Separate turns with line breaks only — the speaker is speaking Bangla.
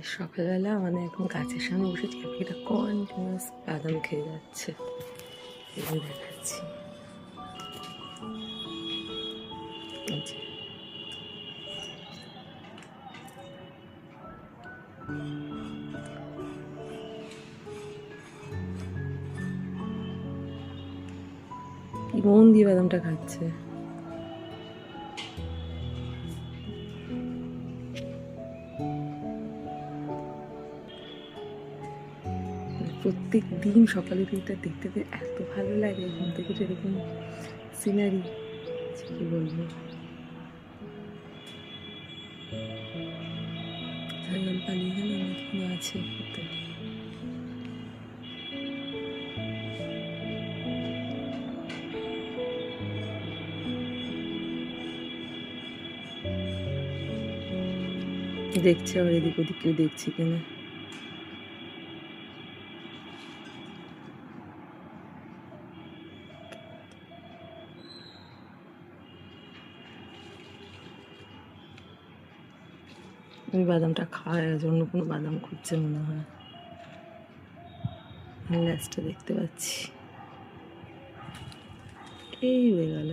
সকালবেলা মানে এখন গাছের সামনে বসেছি, পাখিটা কন্টিনিউয়াস বাদাম খেয়ে যাচ্ছে। এগুলো দেখাচ্ছি। আচ্ছা, কি মন দিয়ে বাদামটা খাচ্ছে। প্রত্যেক দিন সকালে এটা দেখতে এত ভালো লাগে। ঘুম থেকে এরকম সিনারি কি বলবো। ছাগল পালিয়ে গেল নাকি আছে? দেখছে আবার এদিক ওদিক কেউ দেখছি কিনা। ওই বাদামটা খাওয়ার জন্য কোনো বাদাম খুঁজছে মনে হয়। ল্যাসটা দেখতে পাচ্ছি, এই হয়ে গেল।